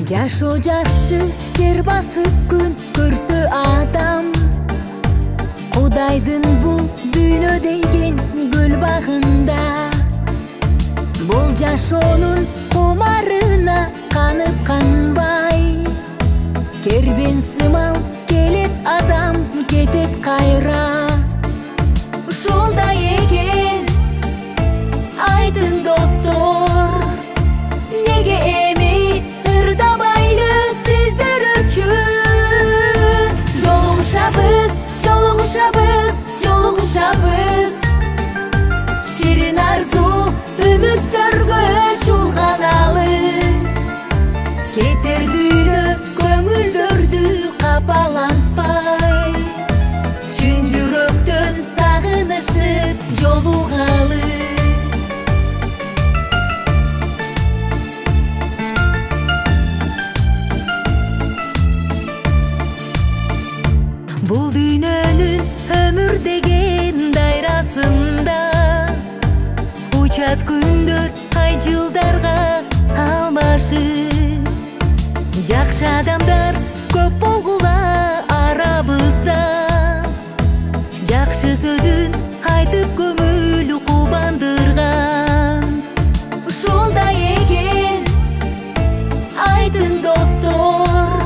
Жашоо жакшы жер басып күн көрсө адам, Кудайдын бул дүйнө деген гүл багында. Бул жашоонун кумарына канып канбай, кербен сымал келет адам, кетет кайра. Ушундай экен айтын достор, неге эми ырдабайлы сиздер үчүн? Жолугушабыз, жолугушабыз, жолугушабыз. Ширин арзу үмүттөргө чулганалы, кетер дүйнө көңүлдөрдү капалантпай, чын жүрөктөн сагынышып жолугалы. Бул дүйнөнүн өмүр деген дайрасында учат күндөр ай жылдарга алмашып, жакшы адамдар көп болгула арабызда, жакшы сөзүн айтып көңүл кубандырган. Ушундай экен айтын достор,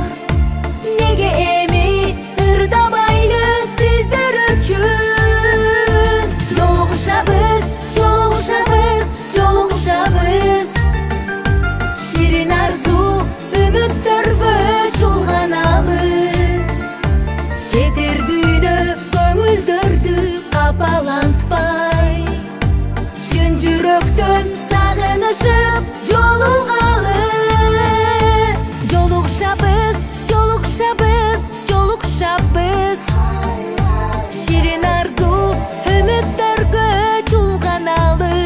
неге эми ырдабайлы сиздер үчүн? Жолугушабыз, жолугушабыз, жолугушабыз. Ширин арзу үмүттөргө чулганалы, кетер дүйнө көңүлдөрдү капалантпай, чын жүрөктөн сагынышып жолугалы. Жолугушабыз, жолугушабыз, жолугушабыз. Ширин арзу үмүттөргө чулганалы,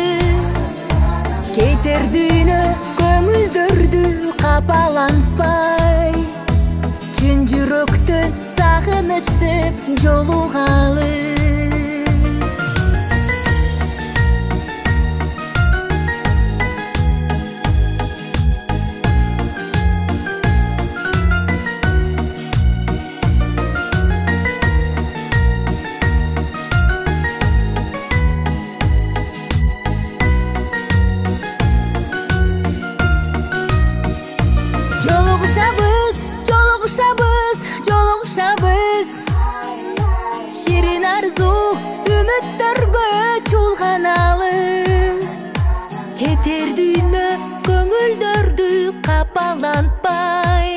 кетер дүйнө көңүлдөрдү капалантпай, чын жүрөктөн сагынышып жолугалы. Жолугушабыз, жолугушабыз, жолугушабыз. Ширин арзу үмүттөргө чулганалы, кетер дүйнө көңүлдөрдү капалантпай,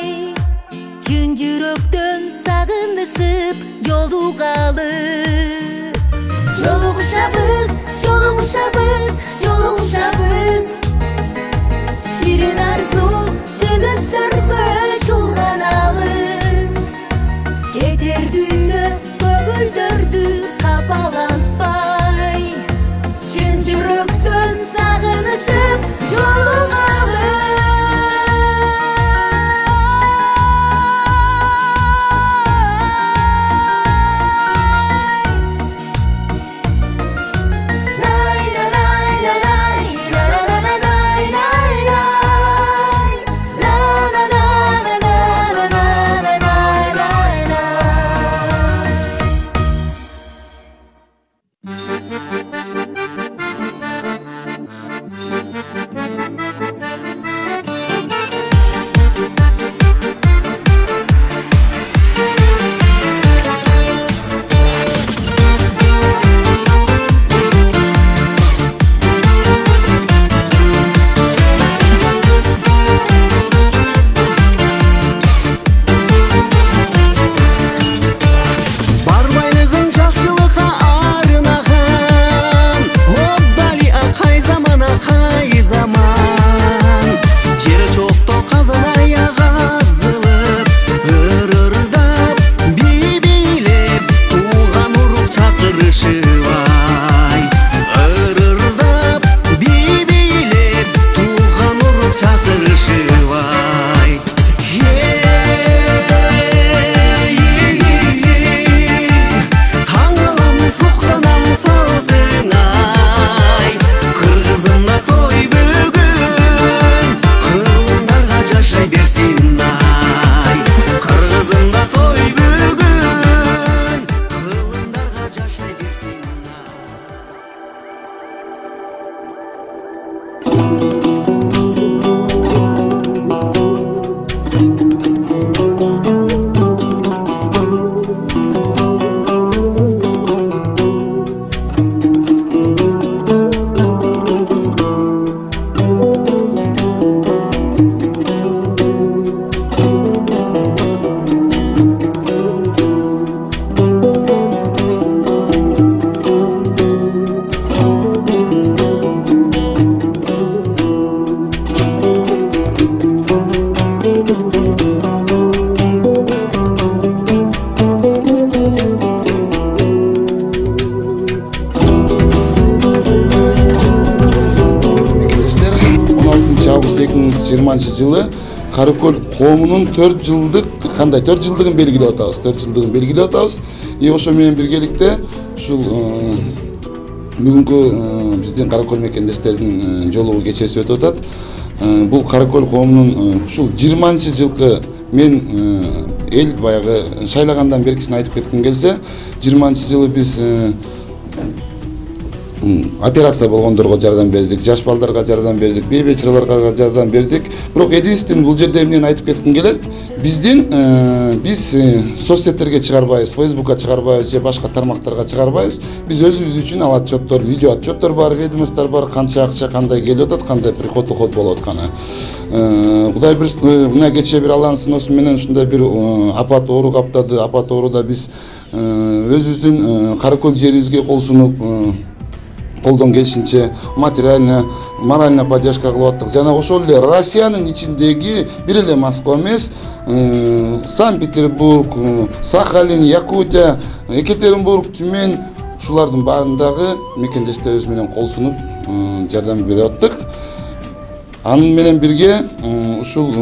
чын жүрөктөн сагынышып жолугалы. Жолугушабыз, жолугушабыз, жолугушабыз. Ширин арзу үмүттөргө чулганалы, кетер дүйнө көңүлдөрдү капалантпай, чын жүрөктөн сагынышып жолугалы. Лай ла лай ла лай ла ла ла август 2020-жылы Каракөл коомунун 4 жылдыгын белгилеп атабыз. 4 жылдыгын белгилеп атабыз. Ошо менен биргеликте ушул бүгүнкү биздин Каракөл мекендештердин жолугу кечеси өтүп атат. Бул Каракөл коомунун ушул 20-жылкы мен эл баягы шайлагандан беркисин айтып кетким келсе, 20-жылы биз операция болгондорго жардам бердик, жаш балдарга жардам бердик, бейбечараларга жардам бердик. Бирок единственный бул жерде эмнени айтып кетким келет, биз соцсеттерге чыгарбайбыз, Facebookка чыгарбайбыз же башка тармактарга чыгарбайбыз. Биз өзүбүз үчүн ал отчеттор, видео отчеттор бар, ведомостор бар, канча акча кандай келип атат, кандай приход уход болуп атканы. Кудай бир мына кечээ бир Алланын сыноосу менен ушундай бир апат оору каптады. Апат ооруда биз өзүбүздүн Каракөл жерибизге кол сунуп, колдон келишинче материально, морально поддержка кылып аттык. Жана ошол эле Россиянын ичиндеги бир эле Москва эмес, Санкт-Петербург, Сахалин, Якутия, Екатеринбург, Тюмень ушулардын баарындагы мекендештерибиз менен кол сунуп жардам берип аттык. Анын менен бирге ушул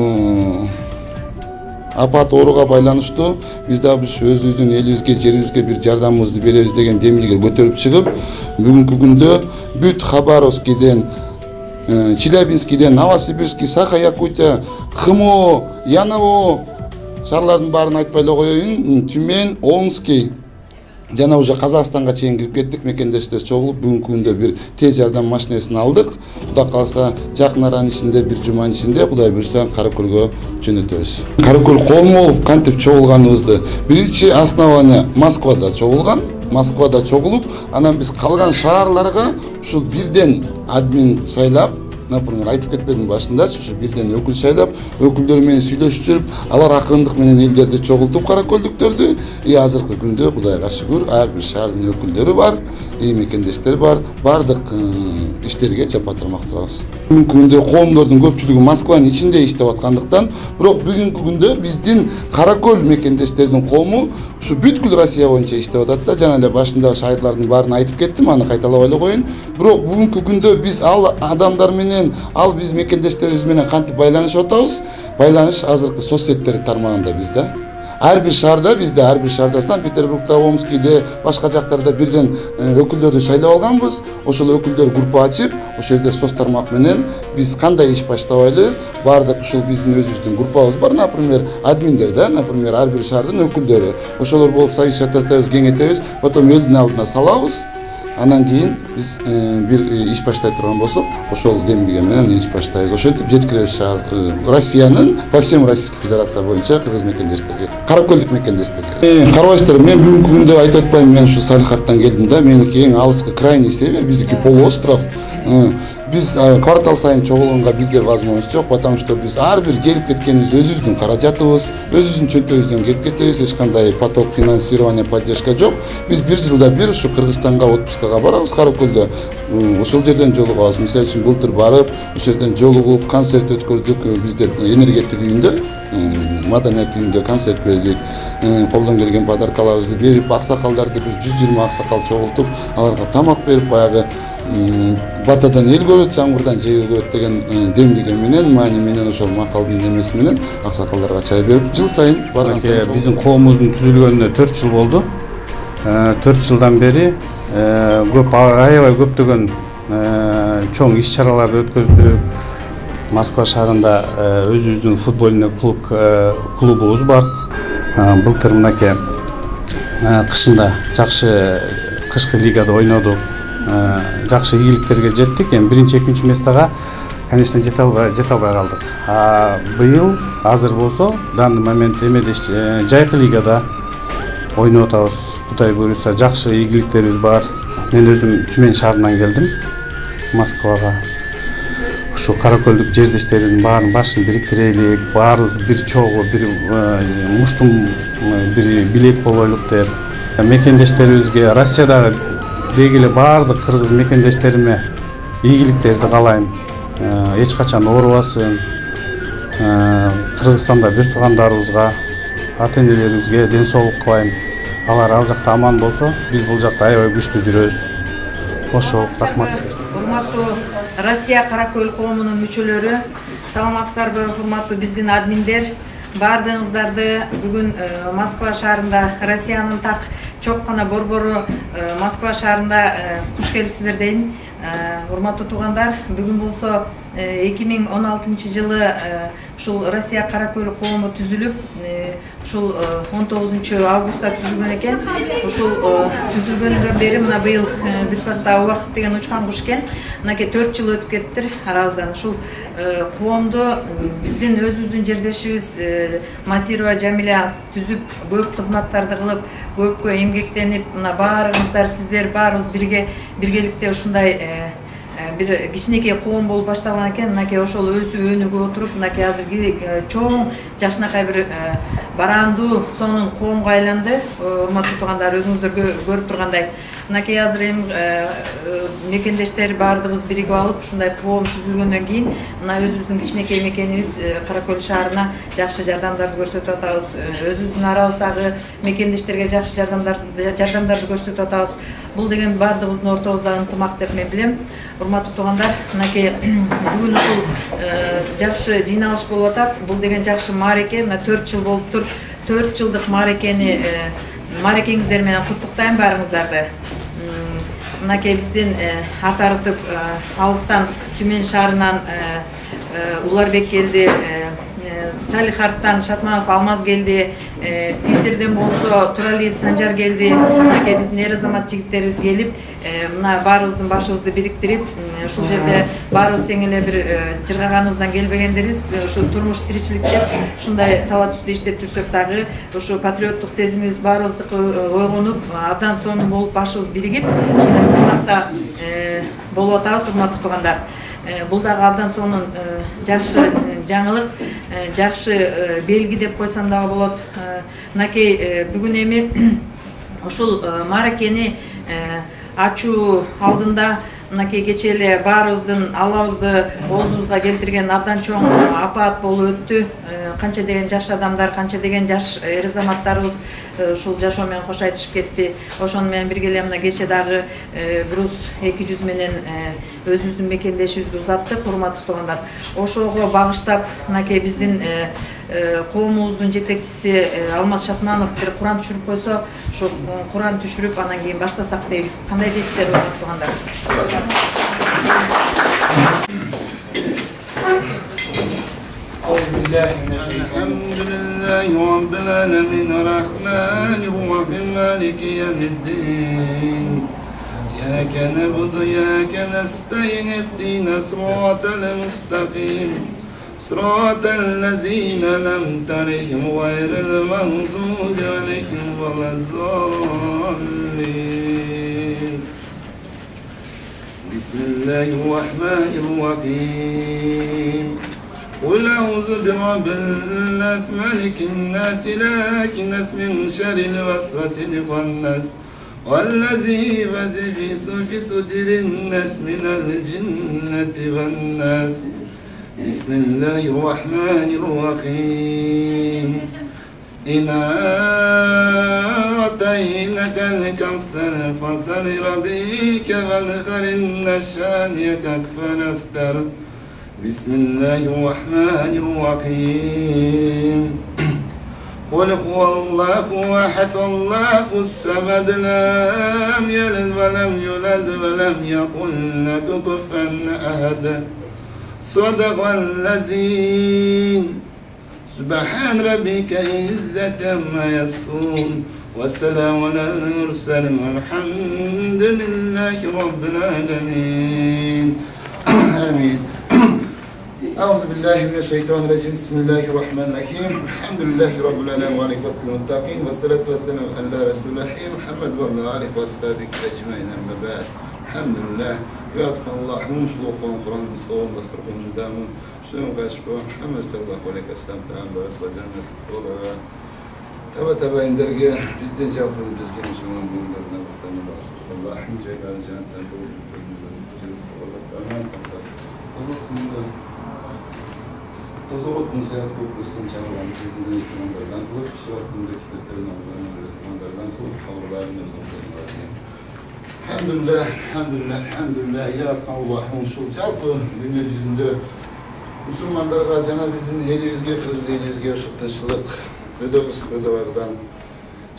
апат ооруга байланыштуу биз да өзүбүздүн элибизге, жерибизге бир жардамыбызды беребиз деген демилге көтөрүп чыгып, бүгүнкү күндө бүт Хабаровскийден, Челябинскийден, Новосибирский, Саха-Якутия, ХМО, Янао шаарлардын баарын айтпай эле коеюн, Тюмень, Омский жана уже Казакстанга чейин кирип кеттик. Мекендештер чогулуп бүгүнкү күндө бир тез жардам машинесин алдык. Кудай кааласа жакын аранын ичинде, бир жуманын ичинде Кудай буйрса Каракөлгө жөнөтөбүз. Каракөл коому болуп кантип чогулганыбызды биринчи основание Москвада чогулуп, анан биз калган шаарларга ушул бирден админ шайлап, например, айтып кетпедим башындачы, ушу бирден өкүл шайлап, өкүлдөр менен сүйлөшүп жүрүп, алар акырындык менен элдерди чогултуп Каракөлдүктөрдү. Азыркы күндө Кудайга шүгүр, ар бир шаардын өкүлдөрү бар, мекендештер бар, бардык иштерге жапа тармак турабыз. Бүгүнкү күндө коомдордун көпчүлүгү Москванын ичинде иштеп аткандыктан, бирок бүгүнкү күндө биздин Каракөл мекендештердин коому ушу бүткүл Россия боюнча иштеп атат да. Жана эле башындагы шаардардын баарын айтып кеттим, аны кайталабай эле коеюн. Бирок бүгүнкү күндө биз ал адамдар менен, ал биз мекендештерибиз менен кантип байланышып атабыз? Байланыш азыркы соцсеттер тармагында бизде. Ар бир шаарда бизде, ар бир шаарда Санкт-Петербургда, Омскийде, башка жактарда бирден өкүлдөрдү шайлап алганбыз. Ошол өкүлдөр группа ачып, ошол жерде соц тармак менен биз кандай иш баштабайлы, бардык ушул биздин өзүбүздүн группабыз бар, например, админдер да, например, ар бир шаардын өкүлдөрү. Ошолор болуп совещать этебиз, кеңейтебиз, потом элдин алдына салабыз. Анан кийин биз бир иш баштай турган болсок, ошол демилге менен иш баштайбыз. Ошентип жеткиребиз Россиянын по всем Российской Федерация боюнча кыргыз мекендештерге, Каракөлдүк мекендештерге. Карабайсыздар, мен бүгүнкү күндө айтып атпайм, мен ушу Салихардтан келдим да. Меники эң алыскы крайний север, биздики полуостров. Биз квартал сайын чогулганга бизде возможность жок, потому что биз ар бир келип кеткенибиз өзүбүздүн каражатыбыз, өзүбүздүн чөнтөгүбүздөн келип кетебиз, эч кандай поток финансирование, поддержка жок. Биз бир жылда бир ушу Кыргызстанга отпускага барабыз Каракөлдө. Ошол жерден жолугабыз. Мисалы үчүн былтыр барып, ошол жерден жолугуп, концерт өткөрдүк. Бизде энергетик үйүндө, маданият үйүндө концерт бердик. Колдон келген подаркаларыбызды берип, аксакалдарды бир 120 аксакал чогултуп, аларга тамак берип, баягы батадан эл көрөт, жамгырдан жер көрөт деген демилге менен, маани менен, ошол макалдын немеси менен аксакалдарга чай берип, жыл сайын барган сайын биздин коомубуздун түзүлгөнүнө 4 жыл болду. 4 жылдан бери аябай көптөгөн чоң иш чараларды өткөздүк. Москва шаарында өзүбүздүн футбольный клубубуз бар. Былтыр мынакей кышында жакшы кышкы лигада ойнодук. Жакшы ийгиликтерге жеттик. Эми 1-2 местага, конечно, жете албай калдык. Быйыл азыр болсо, данный момент эмеде жайкы лигада ойноп атабыз. Кудай буйруса, жакшы ийгиликтерибиз бар. Мен өзүм Тюмень шаарынан келдим, Москвага. Ушу Каракөлдүк жердештердин баарын башын бириктирелик, баарыбыз бир чогуу, бир муштум, бир билек болойлук деп. Мекендештерибизге Россиядагы деги эле баардык кыргыз мекендештериме ийгиликтерди каалайм. Эч качан оорубасын. Кыргызстанда бир туугандарыбызга, ата-энелерибизге ден соолук кылайм. Алар ал жакта аман болсо, биз бул жакта аябай күчтүү жүрөбүз. Ошо, рахмат силерге. Россия Каракөл коомунун мүчөлөрү, саламатсыздарбы, урматтуу биздин админдер. Бардыгыңыздарды бүгүн Москва шаарында Россиянын так чоң гана борбору Москва шаарында куш келипсиздер дейин. Урматтуу туугандар, бүгүн болсо 2016 жылы ушул Россия Каракөл коому түзүлүп, ушул 19 августта түзүлгөн экен. Ушул түзүлгөндөн бери мына быйыл бүт баста убакыт деген учкан куш экен. Мынакей 4 жыл өтүп кеттир арабыздан. Ушул коомду биздин өзүбүздүн жердешибиз Масирова Жамиля түзүп, көп кызматтарды кылып, көпкө эмгектенип, мына баарыңыздар, сиздер баарыбыз биргеликте ушундай bir кичинекей коом болуп башталган экен. Мынакей ошол өсүп өнүгүп отуруп, мынакей азыр чоң жакшынакай бир барандуу сонун коомго айланды. Урматтуу туугандар, өзүңүздөр көрүп тургандай, мынакей азыр эми мекендештер баардыгыбыз биригип алып, ушундай коом түзүлгөндөн кийин мына өзүбүздүн кичинекей мекенибиз Каракөл шаарына жакшы жардамдарды көрсөтүп атабыз. Өзүбүздүн арабыздагы мекендештерге жакшы жардамдарды көрсөтүп атабыз. Бул деген баардыгыбыздын ортобузда ынтымак деп мен билем. Урматтуу туугандар, мынакей бүгүн ушул жакшы жыйналыш болуп атат. Бул деген жакшы маареке, мына 4 жыл болуптур. 4 жылдык маарекени маарекеңиздер менен куттуктайм баарыңыздарды. Мынакей биздин атарытып алыстан Түмен шаарынан Уларбек келди, Салихардтан Шатманов Алмаз келди, Питерден болсо Туралиев Санжар келди. Мынакей биздин эр азамат жигиттерибиз келип, мына баарыбыздын башыбызды бириктирип, ушул жерде баарыбыз тең эле бир жыргаганыбыздан келбегендербиз. Ушу турмуш тиричиликте ушундай таба түздө иштеп жүрсөк дагы, ушу патриоттук сезимибиз баарыбыздыкы ойгонуп, абдан сонун болуп, башыбыз биригип, ушундай ынтымакта болуп атабыз, урматтуу туугандар. Бул дагы абдан сонун жакшы жаңылык, жакшы белги деп койсом дагы болот. Мынакей бүгүн эми ушул маарекени ачуу алдында мынакей кечээ эле баарыбыздын аллабызды оозубузга келтирген абдан чоң апаат болуп өттү. Канча деген жаш адамдар, канча деген жаш эр азаматтарыбыз ушул жашоо менен кош айтышып кетти. Ошону менен бирге эле мына кечээ дагы груз 200 менен өзүбүздүн мекендешибизди узаттык, урматтуу туугандар. Ошого багыштап мынакей биздин коомубуздун жетекчиси Алмаз Шатманов бир Куран түшүрүп койсо, ошо Куран түшүрүп анан кийин баштасак дейбиз. Кандай дейсиздер, урматтуу туугандар? الحمد لله رب العالمين الرحمن الرحيم مالك يوم الدين إياك نعبد وإياك نستعين اهدنا الصراط المستقيم صراط الذين أنعمت عليهم غير المغضوب عليهم ولا الضالين بسم الله الرحمن الرحيم قل أعوذ برب الناس ملك الناس إله الناس من شر الوسواس الخناس والذي يوسوس في صدور الناس من الجنة والناس بسم الله الرحمن الرحيم إنا أعطيناك الكوثر فصل ربك وانحر إن شانئك فليبتر بسم الله الرحمن الرحيم قل هو الله أحد الله الصمد لم يلد ولم يولد ولم يكن له كفوا أحد صدق الذين سبحان ربك عزة عما يصفون والسلام على المرسلين والحمد لله رب العالمين آمين. أعوذ بالله من الشيطان الرجيم بسم الله الرحمن الرحيم الحمد لله رب العالمين والعاقبة للمتقين والصلاة والسلام على رسول الله محمد وعلى آله وصحبه أجمعين أما بعد الحمد لله يعطف الله ومشلوفهم قرآن الصوم واستغفر من دامهم شنو كاشفوا محمد صلى الله عليه وسلم تعالى برسول الله نسأل تبا إندرجة bizde cevap düzgün Müslüman dinlerden vatanı bahsediyor. Allah ceylan cennetten doğru Tozoluk Seyahat Köprüsü'nün çağrılan kesinlikle yıkılanlardan kılıp, suratındaki kitapların avlarını öğretmenlerden kılıp, kavrularını öğretmenlerden Elhamdülillah. Yaratkan Allah'ın uşul жалпы dünya yüzünde Müslümanlarga jana bizdin elibizge, Kırgız elibizge uşul tinçlik, ödöbağdan,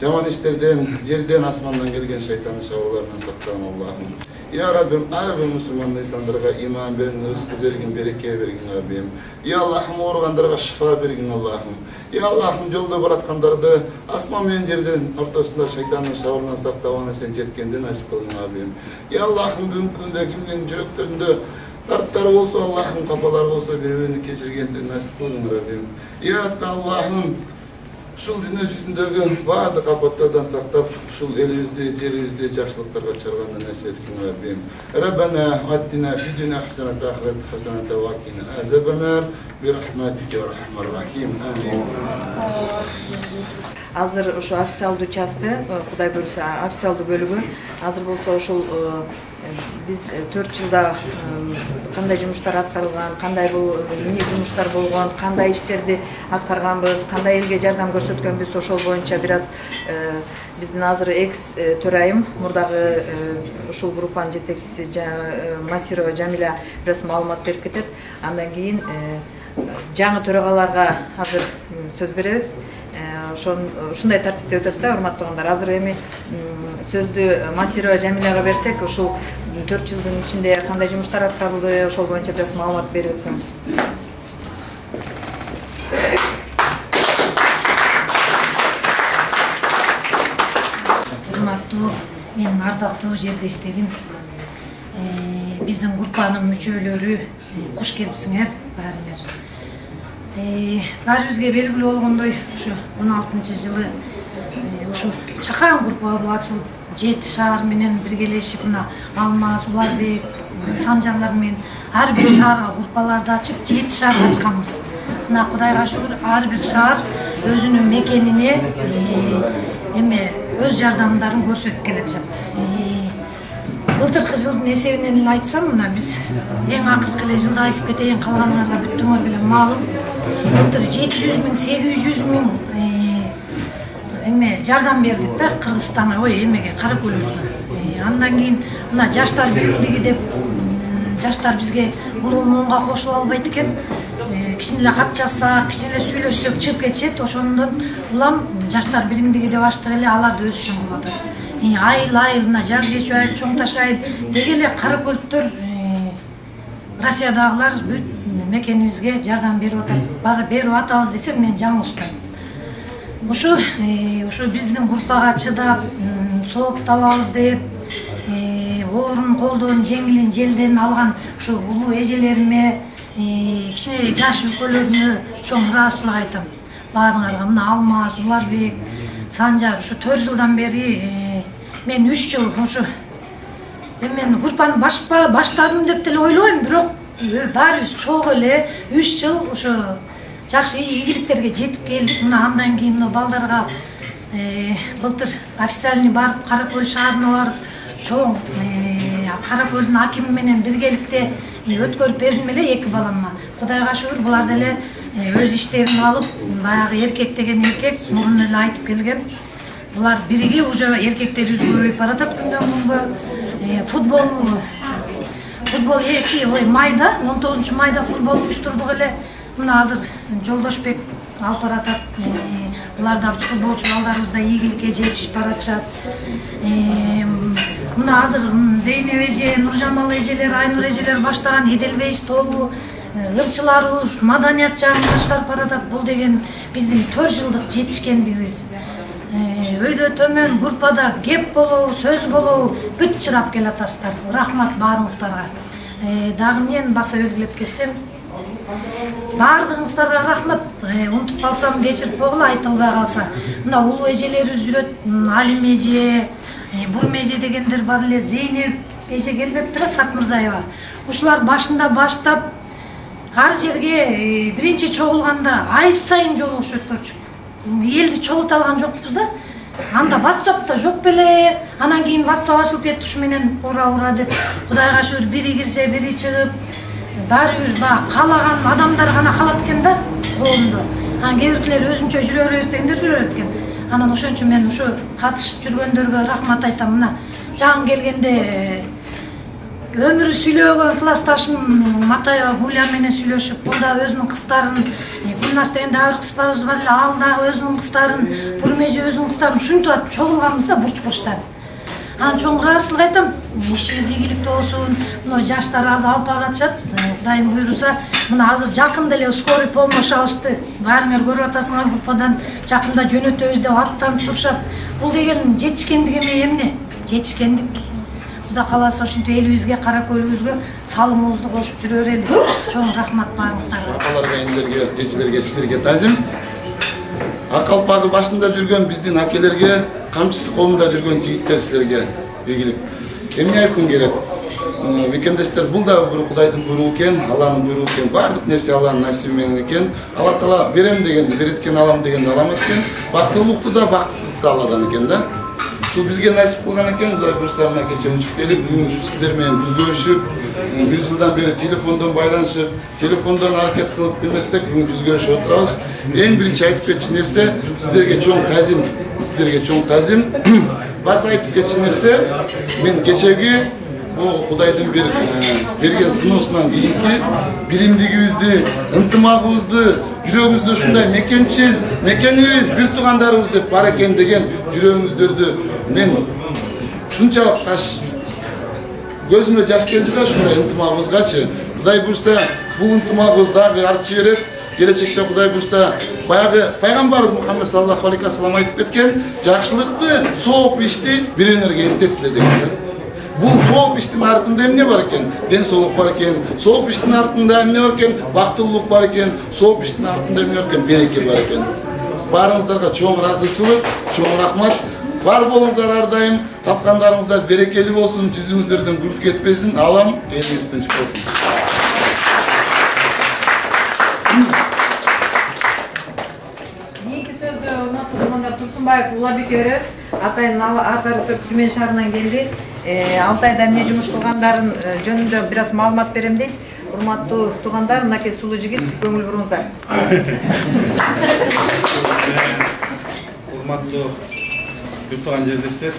jaman işlerden, yerden, asmandan gelgen şeytanın şavarlarından saktan Allah'ım. Ya Rabbim, her bir Müslüman insanlara iman verin, rızkı vergin, bereke vergin Rabbim. Ya Allah'ım, oruganlara şifa vergin Allah'ım. Ya Allah'ım, yolda baratkanlarda asman ve yerden ortasında şeytanın şavarından saktavana sen jetkenden nasip kılın Rabbim. Ya Allah'ım, bugünkünde kimlerin yüreklerinde dartlar olsa Allah'ım, kapalar olsa birbirini geçirgenden nasip kılın Rabbim. Yaratkan Allah'ım, şul dünya yüzündeki bardı kapatlardan saktap, şul elimizde, yerimizde yaxşılıklarga çarganda nasip etkin Rabbim. Rabbena atina fi dünya hasenata, ahiret hasenata ve akina azabannar bi rahmatike ve rahmanirrahim. Amin. Азыр ошо официалдуу часты, Кудай буйрса, официалдуу бөлүгү азыр болсо ошол биз 4 жылда кандай жумуштар аткарылган, кандай бул эмне жумуштар болгон, кандай иштерди аткарганбыз, кандай элге жардам көрсөткөнбүз, ошол боюнча бир аз биздин азыр экс төрайым, мурдагы ушул группанын жетекчиси Масирова Жамиля бир аз маалымат берип кетет. Андан кийин жаңы төрагаларга азыр сөз беребиз. Ушундай тартипте өтөт да, урматтуугандар. Азыр эми сөздү Масирова Жамиляга берсек, ушул 4 жылдын ичинде кандай жумуштар аткарылды, ошол боюнча бир аз маалымат берип өтсөң. Урматтуу менин ардактуу жердештерим, биздин группанын мүчөлөрү, куш келипсиңер баарыңар. Баарыбызга белгилүү болгондой, ушу 16-жылы ушу чакан группа болуп ачылып, 7 шаар менен биргелешип, мына Алмаз, Уларбек, Санжарлар менен ар бир шаарга группаларды ачып, 7 шаарга ачканбыз. Мына Кудайга шүгүр, ар бир шаар өзүнүн мекенине эме өз жардамдарын көрсөтүп келатат. Былтыркы жылдын эсебинен эле айтсам, мына биз эң акыркы эле жылда айтып кетейин, калганыңарга бүттүңөр беле маалым. Былтыр 700 миң, 800 миң эме жардам бердик да Кыргызстанга, эмеге, Каракөл өзүнө. Андан кийин мына жаштар биримдиги деп жаштар бизге бул моңго кошула албайт экен. Кичине эле кат жазсак, кичине эле сүйлөшсөк чыгып кетишет. Ошондон улам жаштар биримдиги деп ачтык эле, аларды өз ишин кылып атат. Айыл, мына жаз кечүү айыл, чоң таш айыл деги эле Каракөлдөр Россиядагылар бүт мекенибизге жардам берип атат. Берип атабыз десем мен жаңылышпайм. Ушу биздин группага чыдап, сооп табабыз деп, орун колдон, жеңилин желден алган ушу улуу эжелериме, кичине жаш өлкөлөрүнө чоң ыраазычылык айтам. Баарыңарга мына Алмаз, Уларбек, Санжар ушу 4 жылдан бери мен 3 жыл ушу мен группаны баштадым деп деле ойлойм, бирок баарыбыз чогуу эле 3 жыл ушу жакшы ийгиликтерге жетип келдик. Мына андан кийин балдарга былтыр официальный барып Каракөл шаарына барып, чоң Каракөлдүн акими менен биргеликте өткөрүп бердим эле 2 баламма. Кудайга шүгүр, булар деле өз иштерин алып, баягы эркек деген эркек мурун эле айтып келген. Булар бириги уже эркектерибиз көбөйүп баратат күндөн күнгө. Футбол 2 майда, 19 майда футбол уюштурдук эле. Мына азыр Жолдошбек алып баратат. Булар да футболчу балдарыбызда ийгиликке жетишип баратышат. Мына азыр Зейнеп эже, Нуржамал эжелер, Айнур эжелер баштаган Эделбейс тобу, ырчыларыбыз маданият жагын баштап баратат. Бул деген биздин 4 жылдык жетишкендигибиз. Өйдө төмөн группада кеп болобу, сөз болобу бүт чыдап келатасыздар. Рахмат баарыңыздарга. Дагы мен баса белгилеп кетсем, баардыгыңыздарга рахмат. Унутуп калсам кечирип койгула, айтылбай калса. Мына улуу эжелерибиз жүрөт, Алим эже, Бурм эже дегендер бар эле, Зейнеп эже келбептир, Сакмырзаева. Ушулар башында баштап ар жерге биринчи чогулганда ай сайын жолугушуп элди чогулта алган жокпуз да. Анда WhatsApp'та жок беле. Анан кийин WhatsApp ачылып кетти, ушу менен ура деп. Кудайга шүгүр, бири кирсе, бири чыгып, баары бир каалаган адамдар гана калат экен да коомдо. Анан кээ биркилер өзүнчө жүрө беребиз дегендер жүрө берет экен. Анан ошон үчүн мен ушу катышып жүргөндөргө рахмат айтам. Мына жаңы келгенде өмүрү сүйлөгөн классташым Матаева Буля менен сүйлөшүп, бул да өзүнүн кыздарын, Гүлназ деген да бир кыз бар эле, ал дагы өзүнүн кыздарын, Бурмежи өзүнүн кыздарын ушинтип чогулганбыз да бурч-бурчтан. Анан чоң ыраазычылык айтам, ишибиз ийгиликтүү болсун, мына жаштар аз алып баратышат, Кудайым буйруса, мына азыр жакында эле скорый помощь алышты. Баарыңар көрүп атасыңар группадан, жакында жөнөтөбүз деп аттанып турушат. Бул деген жетишкендик эмне? Жетишкендик. Кудай кааласа ушинтип элибизге, кара көлүбүзгө салымыбызды кошуп жүрө берели. Чоң рахмат баарыңыздарга. Апаларга, эңдерге, эжелерге, силерге тазим. Ак калпагы башында жүргөн биздин акелерге, камчысы колунда жүргөн жигиттер силерге ийгилик. Эмне айткым келет? Викендештер, бул да бир Кудайдын буйругу экен, Алланын буйругу экен, баардык нерсе Алланын насиби менен экен. Алла Таала берем дегенди берет экен, алам дегенди аламат экен. Бактылуулукту да, бактысыздыкты да Алладан экен да. Ушул бизге насип кылган экен, Кудай буйруса мына кече учуп келип, бүгүн ушу сиздер менен жүз көрүшүп, бир жылдан бери телефондон байланышып, телефондон аракет кылып билмесек, бүгүн жүз көрүшүп отурабыз. Эң биринчи айтып кетчү нерсе, сиздерге чоң тазим, сиздерге чоң тазим. Баса айтып кетчү нерсе, мен кечеги Кудайдын берген сыноосунан кийинки биримдигибизди, ынтымагыбызды, жүрөгүбүздө ушундай мекенчил, мекенибиз, бир туугандарыбыз деп бар экен деген жүрөгүңүздөрдү мен ушунчалык көзүмө жаш келди да ушундай ынтымагыбызгачы. Кудай буйруса, бул ынтымагыбыз дагы арчы берет. Келечекте Кудай буйруса, баягы пайгамбарыбыз Мухаммед саллаллаху алейхи вассалам айтып кеткен, жакшылыкты, сооп ишти бириңерге эстеткиле деген. Бул сооп иштин артында эмне бар экен? Ден соолук бар экен. Сооп иштин артында эмне бар экен? Бактылуулук бар экен. Сооп иштин артында эмне бар экен? Береке бар экен. Баарыңыздарга чоң ыраазычылык, чоң рахмат. Бар болуңуздар ар дайым, тапкандарыңыздар берекелүү болсун, жүзүңүздөрдөн күлкү кетпесин. Алам, элиңиз тынч болсун. Кийинки сөздү урматтуу туугандар Турсунбаев Улабекке беребиз. Атайын Атары Түмен шаарынан келди. 6 айда эмне жумуш кылгандарын жөнүндө бир аз маалымат берем дейт. Урматтуу туугандар, мынакей сулуу жигит, көңүл буруңуздар. Урматтуу бир тууган жердештер,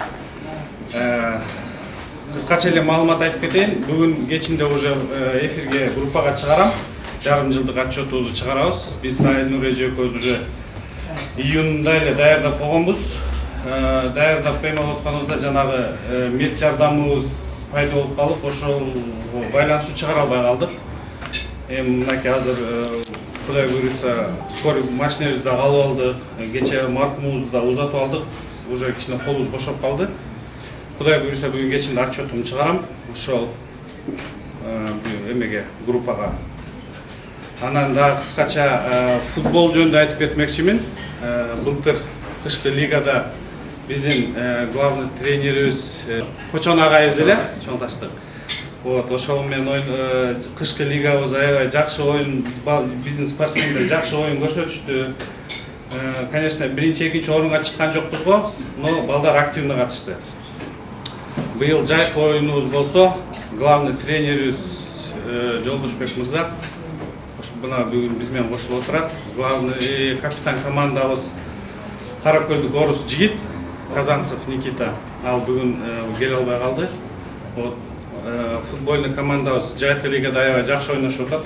кыскача эле маалымат айтып кетейин. Бүгүн кечинде уже эфирге группага чыгарам. Жарым жылдык отчетубузду чыгарабыз. Биз Айнур эже экөөбүз уже июнда эле даярдап койгонбуз. Даярдап коймок атканыбызда жанагы мед жардамыбыз пайда болуп калып, ошол байланышты чыгара албай калдык. Эми мынакей азыр Кудай буйруса скорый машинебизди да алып алдык. Кече маркумубузду да узатып алдык. Уже кичине колубуз бошоп калды. Кудай буйруса бүгүн кечинде отчетумду чыгарам. Ошол эмеге группага. Анан да кыскача футбол жөнүндө айтып кетмекчимин. Былтыр кышкы лигада биздин главный тренерибиз Кочон агайыбыз эле чоңдаштык. Вот, ошол менен кышкы лигабыз аябай жакшы оюн, биздин спортсмендер жакшы оюн көрсөтүштү. Конечно, биринчи, экинчи орунга чыккан жокпуз го, но балдар активно катышты. Быйыл жайкы оюнубуз болсо, главный тренерибиз Жолдошбек мырза мына бүгүн биз менен кошулуп отурат. Главный капитан командабыз Каракөлдүк орус жигит Казанцев Никита, ал бүгүн келе албай калды. Вот, футбольный командабыз жайкы лигада аябай жакшы ойношуп атат.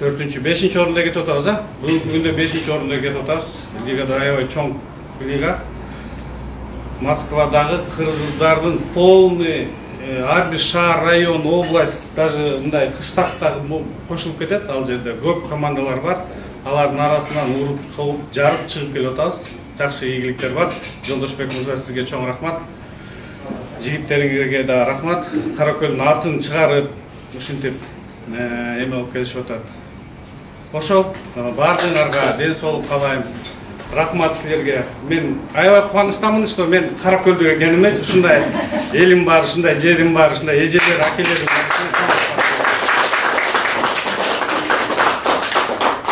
4-5 орунда кетип атабыз, а? Бүгүнкү күндө 5 орунда кетип атабыз. Лигада аябай чоң лига. Москвадагы кыргыздардын полный ар бир шаар, район, область, даже мындай кыштакта кошулуп кетет. Ал жерде көп командалар бар. Алардын арасынан уруп, соғып, жарып чыгып келип атабыз. Жакшы ийгиликтер бар. Жолдошбек мырза, сизге чоң рахмат. Жигиттериңерге да рахмат. Каракөлдүн атын чыгарып, ушинтип эме болуп келишип атат. Ошол баардыгыңарга ден соолук каалайм. Рахмат силерге. Мен аябай кубанычтамын, что мен Каракөлдү келгениме, ушундай элим бар, ушундай жерим бар, ушундай эжелер, акелерим бар.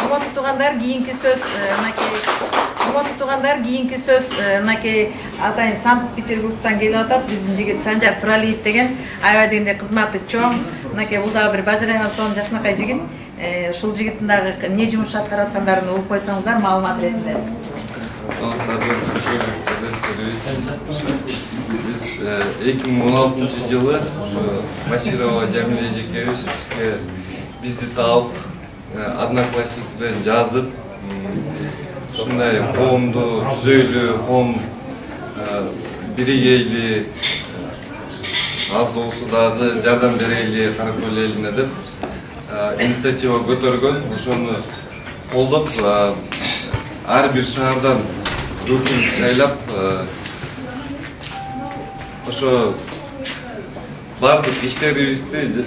Урматтуу туугандар, кийинки сөз мынакей атайын Санкт-Петербургтан келип атат. Биздин жигит Санжар Туралиев деген аябай дегенде кызматы чоң. Мынакей бул дагы бир бажырайган сонун жакшынакай жигит. Ушул жигиттин дагы эмне жумуш аткарып аткандарын угуп койсоңуздар маалымат ретинде. Biz 2016 yılı Masirova Jamile Ejekevич bizi tağıp Одноклассник'ten yazıp şunday fomdu, düzöylü, fom birigeyli az da olsa da jardam bereyli Karakol eline dep inisiativa götөргөн, ошону колдоп ар бир шаардан өкүл жайлап ошо бардык иштерибизди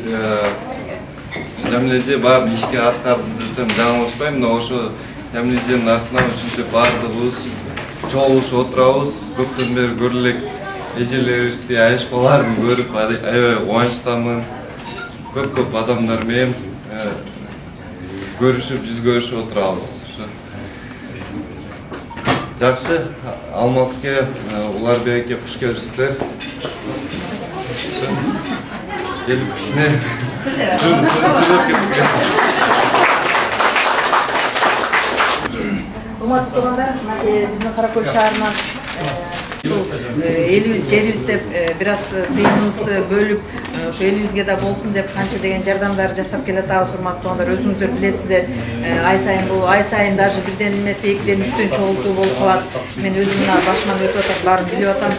Жамилеже баарын ишке аткарды десем жаңылышпайм, но ошо Жамилеженин артынан ушинтип баардыгыбыз чогулушуп отурабыз. Көптөн бери көрө элек эжелерибизди, аяшпаларын көрүп аябай кубанычтамын. Көп адамдар менен görüşüp, жүз görüşüp oturabız. Жақсы, Алмазге, Уларбекке қош келипсиздер. Келип кичине сүйлөп кеттик. Урматтуу туугандар, биздин Каракөл шаарынан элибиз, жерибиз деп бир аз тыйыныбызды бөлүп, ошо элибизге да болсун деп канча деген жардамдар жасап келатабыз. Урматтуу туугандар, өзүңүздөр билесиздер, ай сайын даже бирден эмесе экиден үчтөн чогултуу болуп калат. Мен өзүм башыман өтүп атат, баарын билип атам.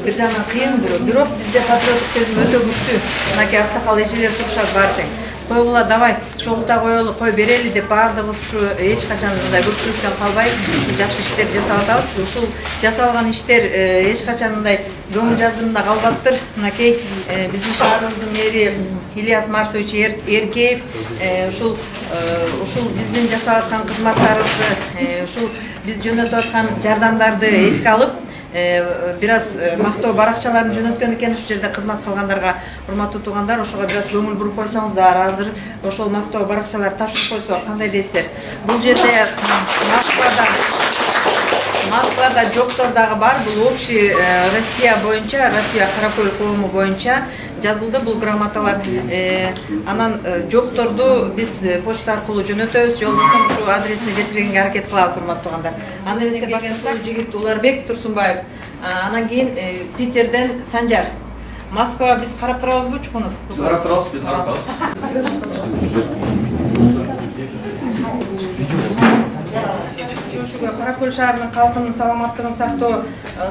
Бир жагынан кыйын, бирок бизде патриоттук сезим өтө күчтүү. Мынакей аксакал эжелер турушат баары тең. Койгула давай чогулта коелу, кой берели деп баардыгыбыз ушу эч качан мындай көпчүлүктөн калбай ушу жакшы иштер жасап атабыз. Ушул жасалган иштер эч качан мындай көңүл жаздырымда калбаптыр. Мынакей биздин шаарыбыздын мэри Ильяс Марсович Эркеев ушул биздин жасап аткан кызматтарыбызды, ушул биз жөнөтүп аткан жардамдарды эске алып, бир аз мактоо баракчаларын жөнөткөн экен. Ушул жерде кызмат кылгандарга, урматтуу туугандар, ошого бир аз көңүл буруп койсоңуздар, азыр ошол мактоо баракчалар тапшырып койсо кандай дейсиздер? Бул жерде Москвада жоктор дагы бар. Бул общий Россия боюнча, Россия Каракөл коому боюнча жазылды бул грамоталар. Анан жокторду биз почта аркылуу жөнөтөбүз. Жолдун ушу адресине жеткиргенге аракет кылабыз, урматтуу туугандар. Андан эмесе баштасак, жигит Уларбек Турсунбаев. Анан кийин Питерден Санжар. Москва биз карап турабызбы, Чукунов? Карап турабыз, биз карап турабыз. Каракөл шаарынын калкынын саламаттыгын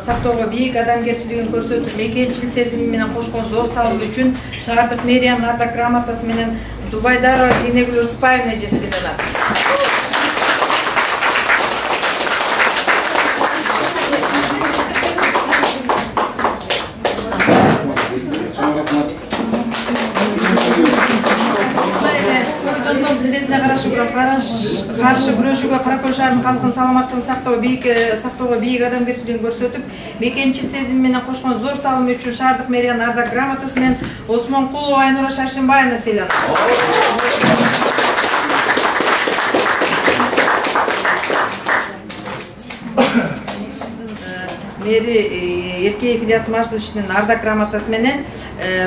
сактоого бийик адамгерчилигин көрсөтүп, мекенчил сезими менен кошкон зор салым үчүн шаардык мэриянын ардак грамотасы менен Дубайдарова Зейнегүл Рыспаевна эжесиленат. Каршы күрөшүүгө Каракөл шаарынын калкынын саламаттыгын сактоого бийик адамгерчилигин көрсөтүп, мекенчил сезими менен кошкон зор салымы үчүн шаардык мэриянын ардак грамотасы менен Осмонкулова Айнура Шаршенбаевна сыйланат. Мэри Эркеев Ильяс Марсовичтин ардак грамотасы менен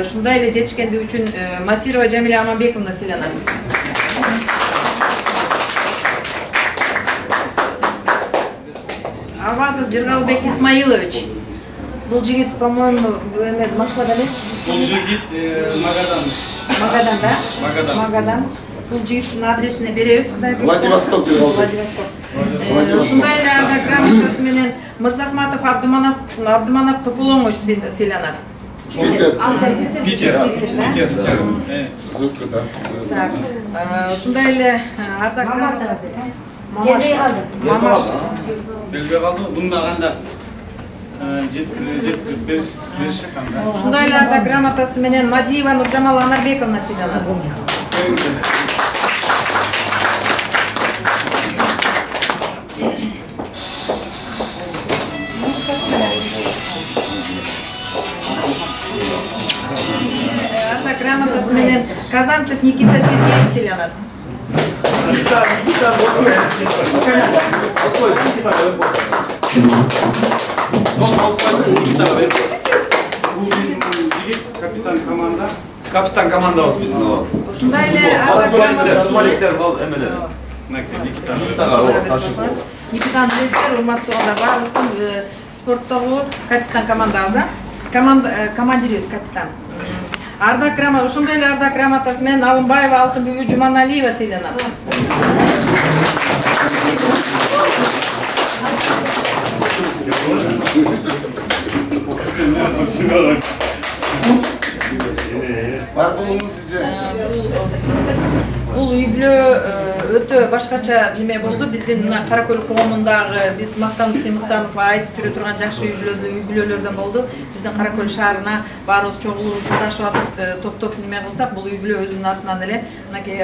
ушундай эле жетишкендиги үчүн Масирова Жамиля Аманбековна сыйланат. Авазов Жыргалбек Исмаилович. Бул жигит, по-моему, Москвада эмес? Бул жигит Магадан, да? Магадан. Бул жигиттин адресине беребиз. Владивосток. Ушундай эле ардак грамотасы менен Мырзахматов Абдыманап Тополоңович сыйланат. Питер. Ушундай эле ардак грамотасы. Келбей калды. Келбей калды. Бунда кандай жеткирип беришет кандай. Ушундай эле ардак грамотасы менен Мадиева Нуржамал Анарбековна сыйланат. Ардак грамотасы менен Казанцев Никита Сергеевич сыйланат. Капитан командабыз биздин. Ушундай эле журналисттер бол эмелер. Никита Никитаны билесиздер, урматтуу туугандар, баарыбыздын спорттогу капитан командабыз, командирибиз капитан. Ардак грамота, ошондой эле ардак грамотасы менен Алымбаева Алтынбүбү Жуманалиева сыйланат. Бул үй-бүлө өтө башкача неме болду. Биздин мына Каракөл коомундагы биз мактанып сыймыктанып айтып жүрө турган жакшы үй-бүлөлөрдөн болду. Биздин Каракөл шаарына баарыбыз чогулуубузду ташып атып, топтоп неме кылсак, бул үй-бүлө өзүнүн атынан эле мынакей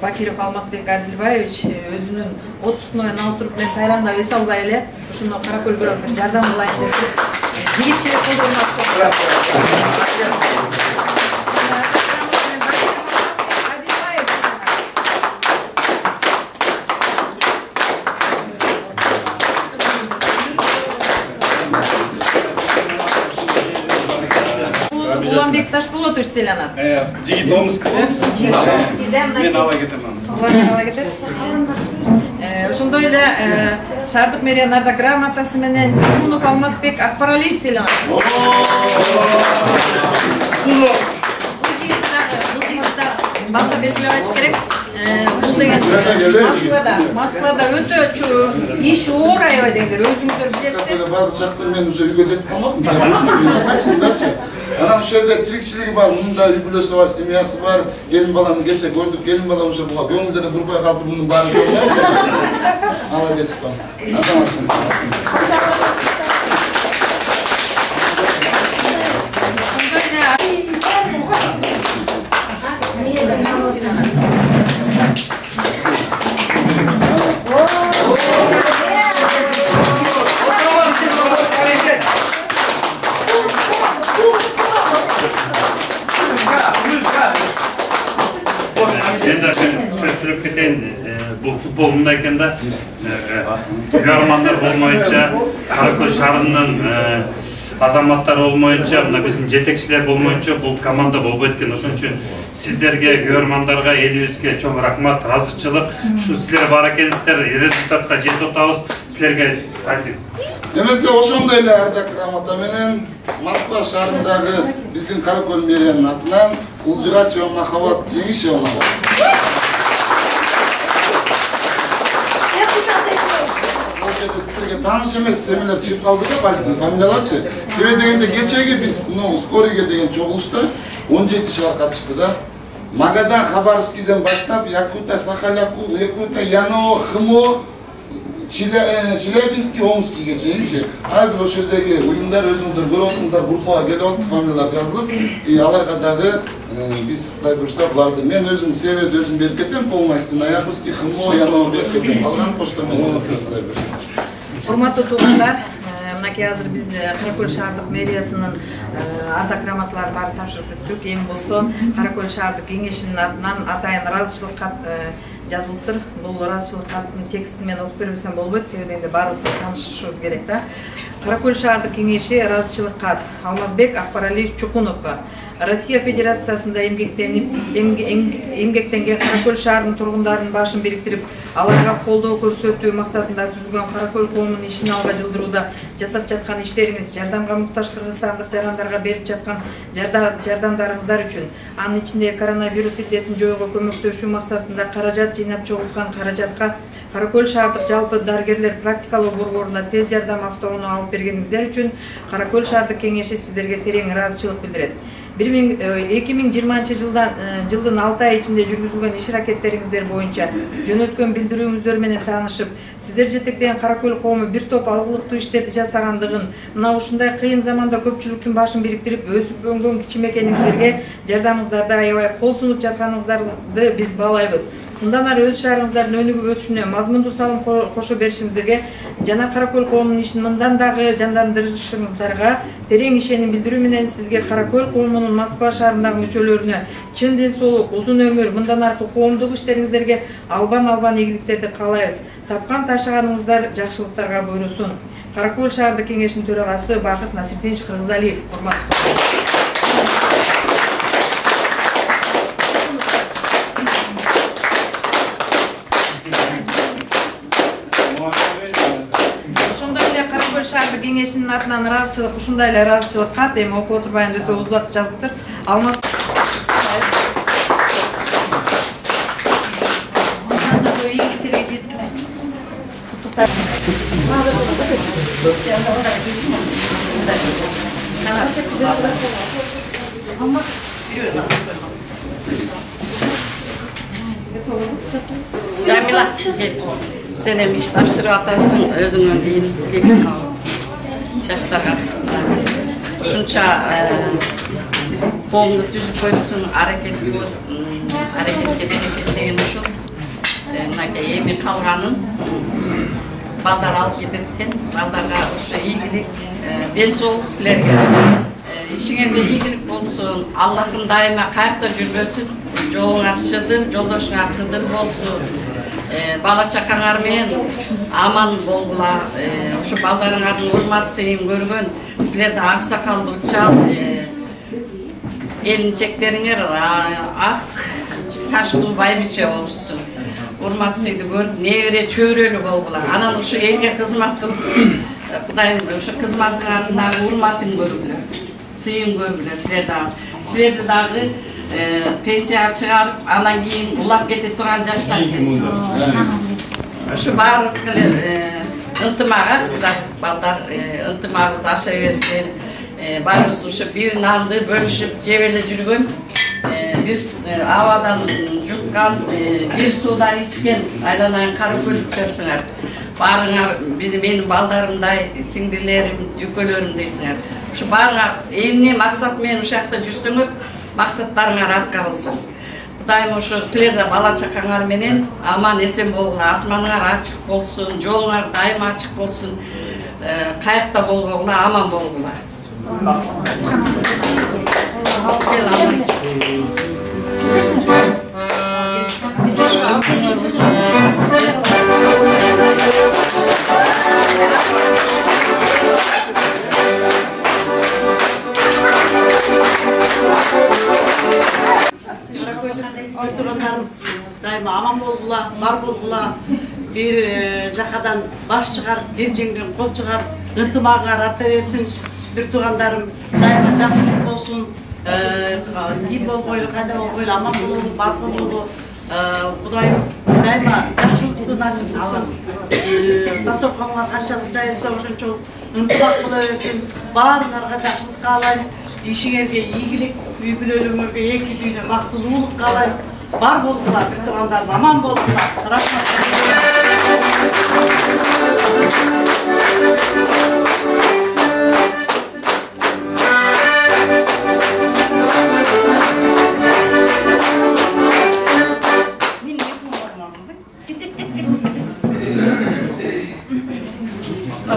Бакиров Алмазбек Адилбаевич өзүнүн отпускной отуруп менен Тайранда эс албай эле ушуну Каракөлгө бир жардам кылайын деп жигитче колдонмак. Уланбек Ташполотович сыйланат. Жигит Омскийден. Мен ала кетемин. Ала кетет. Ошондой эле шаардык мэрия нарда грамотасы менен Чукунов Алмазбек Акбаралиевич сыйланат. Бул жигитте баса белгилеп айтыш керек. Бул деген Москвада өтө иш оор аябай деңдер, өзүңүздөр билесиздер. Бардык жакта мен уже үйгө кетип калмакмын. Кайсындачы? Анан ошол жерде тирикчилиги бар, мында үй-бүлөсү бар, семьясы бар. Келин баланы кече көрдүк, келин бала уже буга көңүлдөрү бурбай калды, мунун баары көрмөйчү. Ала бесип бұл футбол мындай екен да, үйармандар болмайынша, Каракөл шаарынын азаматтар болмайынша, мына биздин жетекчилер болмайынша бұл команда болбойт экен. Ошон үчүн сиздерге, үйармандарга, элибизге чоң рахмат, ыраазычылык. Ушу силер бар экенсиздер, результатка жетип атабыз. Силерге азик. Эмесе ошондой эле ардак грамота менен Москва шаарындагы биздин Каракөл мэриянын атынан Улжыга чоң махабат жеңишева. Сіздерге таныш емес семелер чип қалды да, балықтың фамилияларчы. Себебі дегенде кечеги биз скорыйге деген чогулушта 17 шаар катышты да. Магадан, Хабаровскийден баштап, Якута, Сахаляку, Якута, Яно, Хмо, Челябинский, Омскийге чейинчи. Ар бир ошол жердеги уюмдар өзүңүздөр көрүп отуңуздар, группага келип атып, фамилиялар жазылып, аларга дагы биз Кудай буюрса буларды мен өзүм северде өзүм берип кетем, полностью Ноябрьский, Хмо, Яно берип кетем. Калган почта менен Кудай буюрса. Урматтуу туугандар, мынакей азыр биз Каракөл шаардык мэриясынын ардак грамоталарын баары тапшырып өттүк. Эми болсо Каракөл шаардык кеңешинин атынан атайын ыраазычылык кат жазылыптыр. Бул ыраазычылык каттын текстин мен окуп бербесем болбойт, себеби баарыбыз таанышышыбыз керек да. Каракөл шаардык кеңеши ыраазычылык кат Алмазбек Акбаралиевич Чукуновго Россия Федерациясында эмгектенген Каракөл шаарынын тургундарынын башын бириктирип, аларга колдоо көрсөтүү максатында түзүлгөн Каракөл коомунун ишин алга жылдырууда жасап жаткан иштериңиз, жардамга муктаж кыргызстандык жарандарга берип жаткан жардамдарыңыздар үчүн, анын ичинде коронавирус илдетин жоюуга көмөктөшүү максатында каражат жыйнап чогулткан каражатка Каракөл шаардык жалпы дарыгерлер практикалоо борборунда тез жардам автоунаа алып бергениңиздер үчүн Каракөл шаардык кеңеши сиздерге терең ыраазычылык билдирет. 2020 жылдын 6 ай ичинде жүргүзүлгөн иш аракеттериңиздер боюнча жөнөткөн билдирүүңүздөр менен таанышып, сиздер жетектеген Каракөл коому бир топ алгылыктуу иштерди жасагандыгын, мына ушундай кыйын заманда көпчүлүктүн башын бириктирип, өсүп өнгөн кичимекениңиздерге жардамыңыздарды аябай кол сунуп жатканыңыздарды биз баалайбыз. Мындан ары өз шаарыңыздардын өнүгүп өсүшүнө мазмундуу салым кошо беришиңиздерге жана Каракөл коомунун ишин мындан дагы жандандырышыңыздарга терең ишеним билдирүү менен сизге Каракөл коомунун Москва шаарындагы мүчөлөрүнө чын ден соолук, узун өмүр, мындан аркы коомдук иштериңиздерге албан ийгиликтерди каалайбыз. Тапкан ташыганыңыздар жакшылыктарга буйрусун. Каракөл шаардык кеңешинин төрагасы Бакыт Насирдинович Кыргызалиев. кеңешинин атынан ыраазычылык, ушундай эле ыраазычылык кат, эми окуп отурбайм, өтө узак жазыптыр. Алмаз Jamila, sen hem iş tapşırıp atasın, özünün deyin, yaşlarga. Şunça қолыңды түзіп қоймысың, әрекетке берекет деген үшін эми қалғанын балдар алып кеткен, балдарға ұшы игілік, денсаулық сілерге. Ишіңерде игілік болсын, Аллахым дайыма қайықта жүрбөсін, жолың ашшыдыр, жолдошың ақыдыр болсын. Бала чакаңармен аман болгула, ушу балдарыңардын урмат сыйын көргөн, силерде ак сакалдуу чал, келинчектериңер ак чачтуу байбиче болушсун. Урмат сыйды көрүп, небере чөйрөлүү болгула. Анан ушу элге кызмат кылып, Кудайым ушу кызматтын артындагы урматын көргүлө, сыйын көргүлө силерди дагы пенсияга чыгарып, анан кийин улап кете турган жаштар келсин. Ушу баарыбызга ынтымагы кыздар, балдар ынтымагыбыз аша берсин. Баарыбыз ушу бир нанды бөлүшүп жеп эле жүргөн, биз абадан жуткан, бир суудан ичкен айланайын кара көлүктөрсүңөр. Баарыңар менин балдарымдай, сиңдилерим, үкөлөрүм дейсиңер. Ушу баарыңар эмне максат менен ушакта жүрсөңөр, максаттарыңар аткарылсын. Кудайым ушу силерде бала чакаңар менен аман эсен болгула, асманыңар ачык болсун, жолуңар дайыма ачык болсун, кайыкта болбогула, аман болгула. Дайыма аман болгула, бар болгула, бир жакадан баш чыгарып, бир жеңден кол чыгарып, ынтымагыңар арта берсин. Бир туугандарым дайыма жакшылык болсун, ил болбойлу, кайда болбойлу, аман болобу, бар болобу. Кудайым дайыма жакшылыкты насип кылсын. Дасторкоңор канчалык жайылса ошончолук ынтымак боло берсин. Баарыңарга жакшылык каалайм. Ишиңерге ийгилик, үй бүлөлүңөргө эки дүйнө бактылуулук каалайм. Бар болгула, бир туугандарым аман болгула. Рахмат.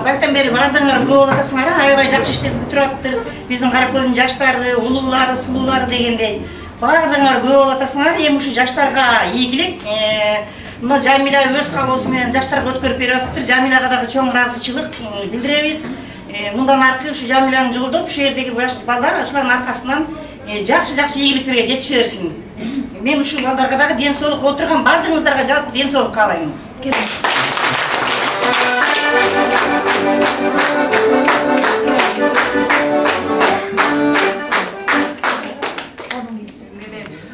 Байтан бери бардыңар, көп атасыңар, аябай жакшы иштеп тураптыр. Биздин Каракөлдүн жаштары, улуулары, сулуулары дегендей. Бардыңар көп атасыңар, эми ушу жаштарга ийгилик. Мына Жамиля өз каалоосу менен жаштарга өткөрүп берип атыптыр. Жамиляга дагы чоң ыраазычылык билдиребиз. Мындан аркы ушу Жамиляны жолдоп, ушу жердеги балдар ушулардын аркасынан жакшы ийгиликтерге жетише берсин. Мен ушу балдарга дагы ден соолук, отурган бардыгыңыздарга жалпы ден соолук каалайм.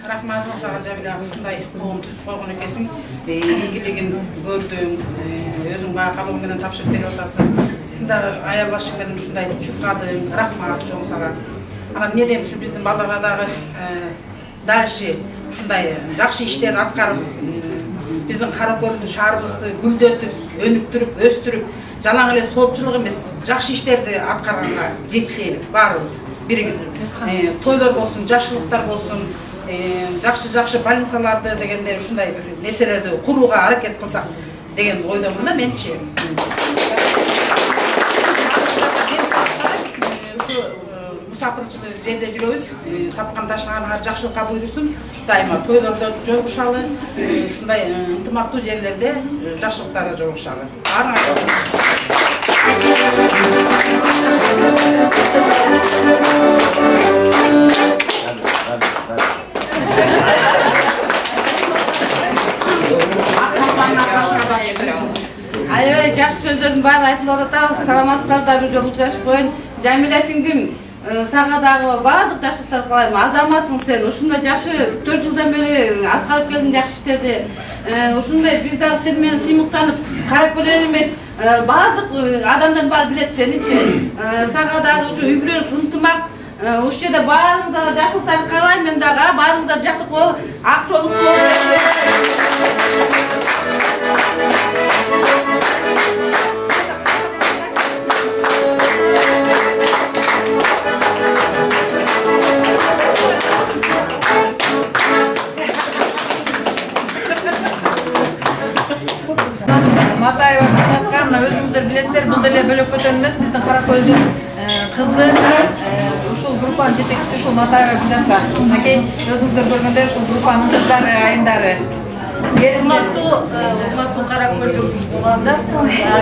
Рахмат ошого Жамиля ушундай коом түзүп койгон экенсиң. Ийгилигин көрдүң, өзүң байкалуу менен тапшырып берип атасың. Сен дагы аял башың менен ушундай чуркадың. Рахмат чоң сага. Анан эмне дейм, ушу биздин балдарга дагы дальше ушундай жакшы иштер аткарып, биздин Каракөл шаарыбызды гүлдөтүп, өнүктүрүп, өстүрүп, жалаң эле соопчулук эмес, жакшы иштерди аткарганга жетишелик баарыбыз биригип. Тойлор болсун, жакшылыктар болсун, жакшы больницаларды дегенде ушундай бир нерселерди курууга аракет кылсак деген ойдомун да менчи. Ушу мусапырчы жерде жүрөбүз, тапкан ташыңар жакшылыкка буйрусун, дайыма тойлордо жолугушалы, ушундай ынтымактуу жерлерде жакшылыктарга жолугушалы. Аябай жакшы сөздөрдүн баары айтылып атат. Саламатсыздар да бир жолу учурашып коеюн. Жамиля сиңдим, сага дагы баардык жакшылыктарды каалайм. Азаматсың сен. Ушундай жакшы 4 жылдан бери аткарып келдиң жакшы иштерди. Ушундай биз дагы сен менен сыймыктанып, Каракөл эмес, баардык адамдар баары билет сеничи. Сага дагы ушу үй бүлөлүк ынтымак, ушул жерде баарыңыздарга жакшылыктарды каалайм мен дагы. Баарыңыздар жакшы болуп, ак жолдуу Матаева Кызматкан, өзүңүздөр билесиздер, бул деле бөлөкөтөн эмес, биздин Каракөлдүн кызы, ушул группанын жетекчиси ушул Матаева Кызматкан. Мынакей өзүңүздөр көргөндөй ушул группанын кыздары, айындары. Урматтуу Каракөлдүк ууландар,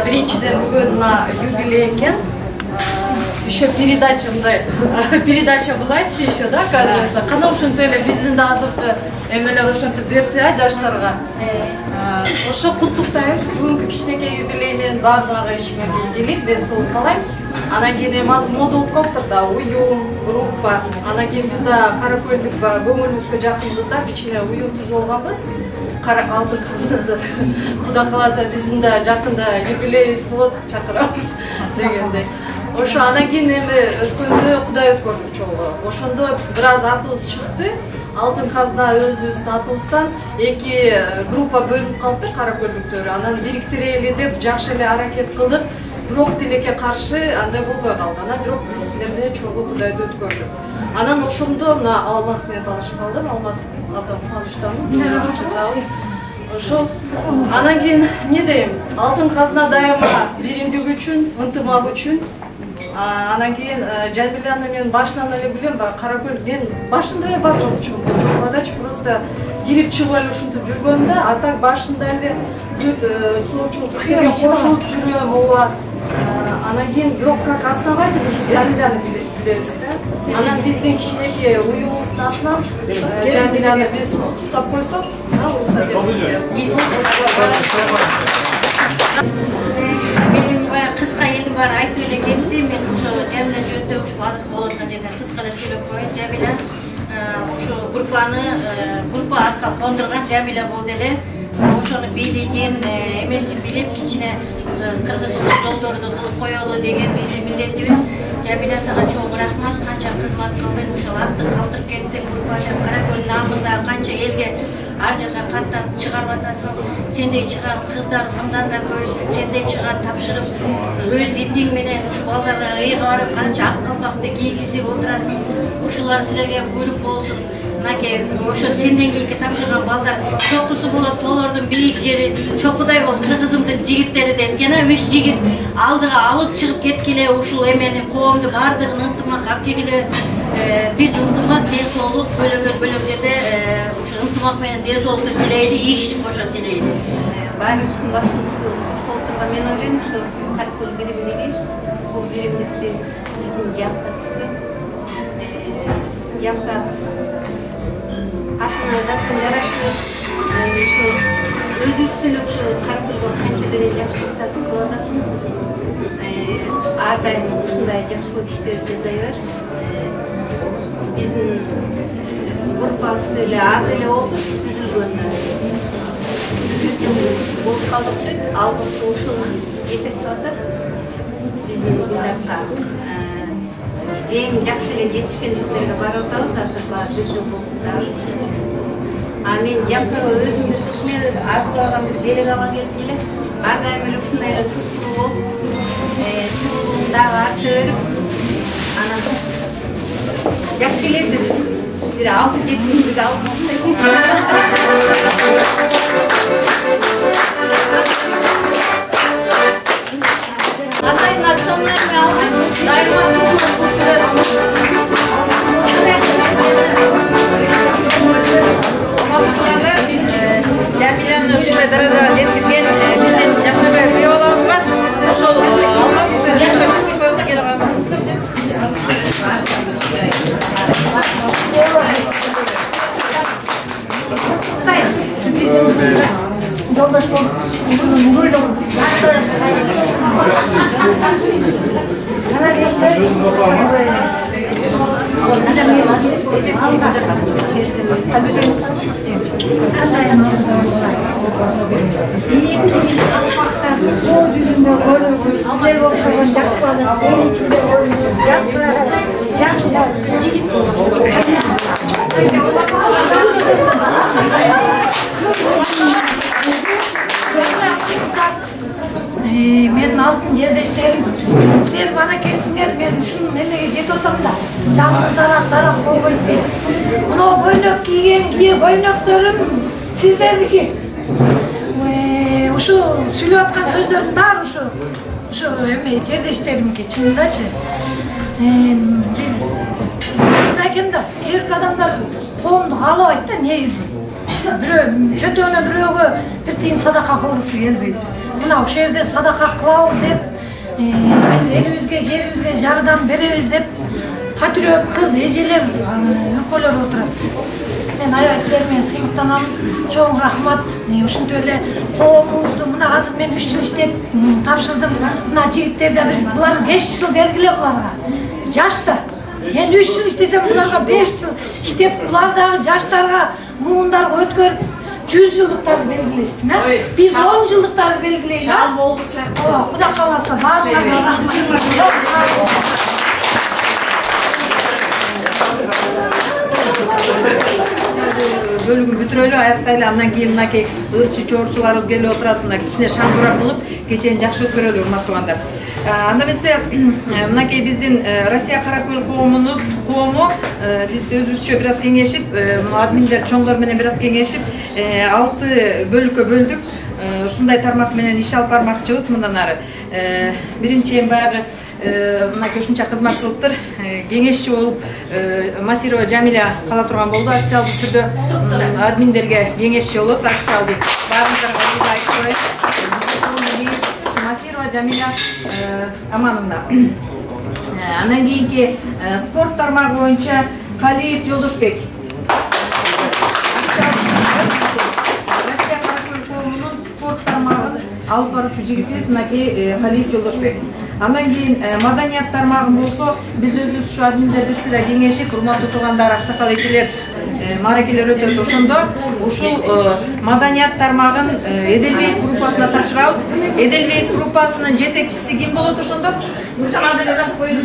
биринчиден бүгүн мына юбилей экен. Еще передача булайчы еще, да, оказывается. Кана ушинтип эле биздин да азыркы эмелер ошентип берсе, жаштарга. Ошо куттуктайбыз. Бүгүнкү кичинекей юбилей менен баардыгы ишиңерге ийгилик, ден соолук каалайм. Анан кийин эми азыр мода болуп калыптыр да, уюм, группа. Анан кийин биз да Каракөлдүк көңүлүбүзгө жакынбыз да, кичине уюм түзүп алганбыз. Алтын казыды. Куда каласа биздин да жакында юбилейибиз болот, чакырабыз дегендей. Ошо анан кийин эми өткөндө Кудай өткөрдүк чогуу. Ошондо бир аз атыбыз чыкты. Алтын казына өзүбүздүн атыбыздан 2 группа бөлүнүп калыптыр Каракөлдүктөр. Анан бириктирели деп жакшы эле аракет кылдык. Бирок тилекке каршы андай болбой калды. Анан бирок биз силер менен чогуу Кудайды өткөрдүк. Анан ошондо мына Алмаз менен таанышып калдым. Алмаз абдан кубанычтамын. Ошол анан кийин эмне дейм? Алтын казына дайыма биримдик үчүн, ынтымак үчүн. Анан кийин Жамиляны мен башынан эле билем, Каракөл мен башында эле бар болчумун. Мадачы просто кирип чыгып эле ушинтип жүргөм да, а так башында эле бүт соочулукка кошулуп жүрөм, ооба. Анан кийин бирок как основатель ушу Жамиляны билебиз да. Анан биздин кичинекей уюмубуздун атынан Жамиляны биз куттуктап койсок, уруксат Benim kızga eldim var, ayet öyle geldi. Ben şu Cemile jönündө şu azık bolot жерде kızga da söylep koyun. Cemile şu gruppa aska kondurgan Cemile boldu ele. Ошону бийлеген эмесин билип кичине кыргызчылык жолдорду кылып коелу деген биздин милдетибиз. Жамиля сага чоң рахмат, канча кызмат кылдың, ушул атты калтырып кеттиң, группада Каракөл намында канча элге ар жака каттап чыгарып атасың. Сендей чыган кыздар мындан да көп, сендей чыган тапшырып өз дитиң менен ушу балдарга ыйга барып канча ак калпакты кийгизип отурасың. Ушулар силерге буйрук болсун. Мынакей ошо сенден кийинки тапшырган балдар чокусу болот, тоолордун бийик жери чокудай болот. Кыргызымдын жигиттери деп жана 3 жигит алдыга алып чыгып кеткиле ушул эмени коомду баардыгын ынтымак алып келгиле. Биз ынтымак, ден соолук бөлөк жерде ушу ынтымак менен ден соолукту тилейли, иш кошо тилейли. Баарыбыздын башыбызды колтурга мен ойлойм, ушу Каракөл биримдиги, бул биримдикти биздин жакка түшкөн. Жакка атына датын жарашып, ушу өзүбүз деле ушу Каракөлгө канча деген жакшылыктарды кылып атасың. Ар дайым ушундай жакшылык иштерди жасай бер. Биздин группабыз деле аз эле болду түзүлгөнүнө. 1 жыл болуп калды окшойт. Алдыңкы ушул жетектеп атат. Биздин буйдакка эң жакшы эле жетишкендиктерге барып атабыз, азыркы 1 жыл болсун дагы. Мен жактырга өзүмдү кичине арзуулаган бир белек ала келдим эле. Ар дайым эле ушундай эле суусу болуп, дагы арта берип, анан жакшы эле бир 6-7 күндүк алып Атайын национальный алып, дайыма Жамиляны ушундай даражага жеткизген биздин жакшыбай күйөө балабыз бар. Ошол алмазды жакшы чакырып коюлган келип калабыз. жолдош болуп ушунун угуйлугун Мен алтын жердештерим, силер бана келсиңер, мен ушун немеге жетип атам да, жалгыз тарап болбойт дейт. Мына бойнок кийген бойнокторум сиздердики. Ушу сүйлөп аткан сөздөрдүн баары ушу эме жердештеримге чынындачы. Биз мындай экен да, кээ бир адамдар коомду каалабайт да негизи. Бирөө чөтөөнө бирөөгө бир тиын садака кылгысы келбейт. Мына ошол жерде садака кылабыз деп, биз элибизге, жерибизге жардам беребиз деп патриот кыз, эжелер, өлкөлөр отурат. Мен аябай силер менен сыймыктанам. Чоң рахмат. Ушинтип эле коомубузду мына азыр мен 3 жыл иштеп тапшырдым. Мына жигиттер да бир булар 5 жыл бергиле буларга. Жаштар. Мен 3 жыл иштесем буларга 5 жыл иштеп булардагы жаштарга муундарга өткөрүп 100 жылдыктарды белгилесин, Биз 10 жылдыктарды белгилейли. Чаң болду чак. Кудай кааласа баардыгына рахмат. Bölümü бүтүрөлү, аяктайлы, андан кийин мынакей ырчы чоорчуларыбыз келип отурат, мына кичине шаңбурак кылып, кечени жакшы өткөрөлү, урматтуу туугандар. Анда эмесе мынакей биздин Россия Каракөл коому биз өзүбүзчө бир аз кеңешип, админдер чоңдор менен бир аз кеңешип, 6 бөлүккө бөлдүк. Ушундай тармак менен иш алып бармакчыбыз мындан ары. Биринчи баягы мынакей ушунча кызмат кылыптыр. Кеңешчи болуп Масирова Жамиля кала турган болду. Официалдуу түрдө админдерге кеңешчи болот. Официалдуу баарыңыздарга айтып Масирова Жамиля Амановна. Андан кийинки спорт тармагы боюнча Калиев Жолдошбек. Алып баруучу жигитибиз мынакей Калиев Жолдошбек. Андан кийин маданият тармагы болсо, биз өзүбүз ушу админдер бир кеңешип, урматтуу туугандар, аксакал экелер, мааракелер өтөт. Ошондо ушул маданият тармагын Эделбейс группасына тапшырабыз. Эделбейс группасынын жетекчиси ким болот ошондо? Нуржамал жазып коюлу.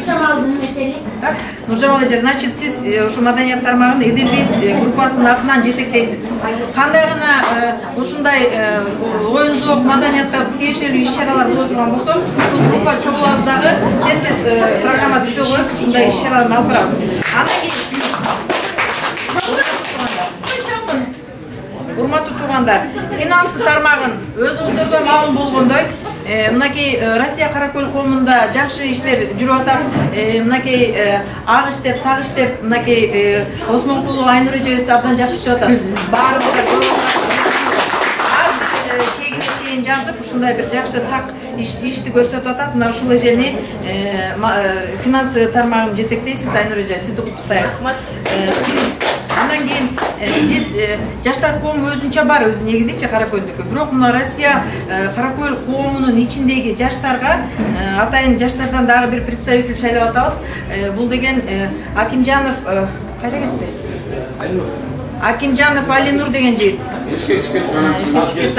Нуржамал эже, значит, сиз ушу маданият тармагын Эделбейс группасынын атынан жетектейсиз. Кандай гана ушундай оюн зоок маданиятка тиешелүү иш-чаралар боло турган болсо, ушул группа чогулабыз дагы тез программа түзө коюп, ушундай иш-чараларды алып барабыз. Андан кийин урматтуу туугандар, финансы тармагын өзүңүздөргө маалым болгондой, мынакей Россия Каракөл коомунда жакшы иштер жүрүп атат. Мынакей ак иштеп, так иштеп, мынакей Осмонкулова Айнур эжебиз абдан жакшы иштеп атат. Баарыбызга чегине жазып, ушундай бир жакшы так ишти көрсөтүп атат. Мына ушул эжени финансы тармагын жетектейсиз, Айнур эже, сизди куттуктайбыз. Андан кийин биз жаштар коому өзүнчө бар, өзү негизичи Каракөлдүкү. Бирок мына Россия Каракөл коомунун ичиндеги жаштарга атайын жаштардан дагы бир представитель шайлап атабыз. Бул деген Акимжанов кайда кетти? Акимжанов Алинур деген жигит.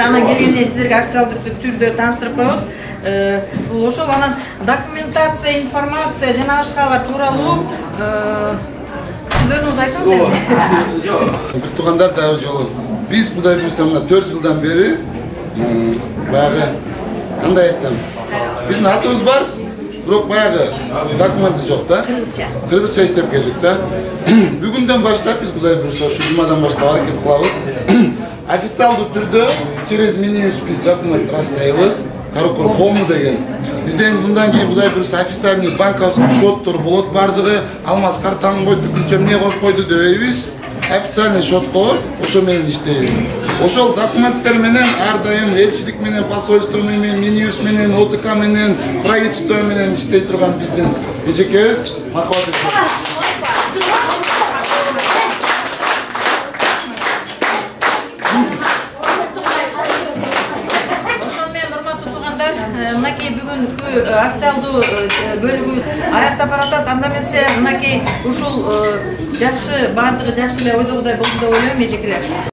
Анан келгенде сиздерге официалдуу түрдө тааныштырып коебуз. Бул ошол анан документация, информация жана башкалар тууралуу өзүңүз айтыңыз. Бир туугандар дагы жолу. Биз Кудай буйруса мына 4 жылдан бери баягы кандай айтсам, биздин атыбыз бар, бирок баягы документи жок да. Кыргызча иштеп келдик да. Бүгүндөн баштап биз Кудай буйруса ушу жумадан баштап аракет кылабыз. Официалдуу түрдө через менюс биз документ растайбыз. Каракөл коому деген. Бизден мындан кийин Кудай буйруса официальный банковский счеттор болот, бардыгы алмаз картаны койду, күнчө эмне коюп койду дебейбиз. Официальный счет коюп, ошо менен иштейбиз. Ошол документтер менен ар дайым элчилик менен, посольство менен, минюс менен, ОТК менен, правительство менен иштей турган биздин эжекебиз Махабат эже. мынакей бүгүнкү официалдуу бөлүгү аяктап баратат. Анда эмесе мынакей ушул жакшы, баардыгы жакшы эле ойдогудай болду деп ойлойм эжекелер.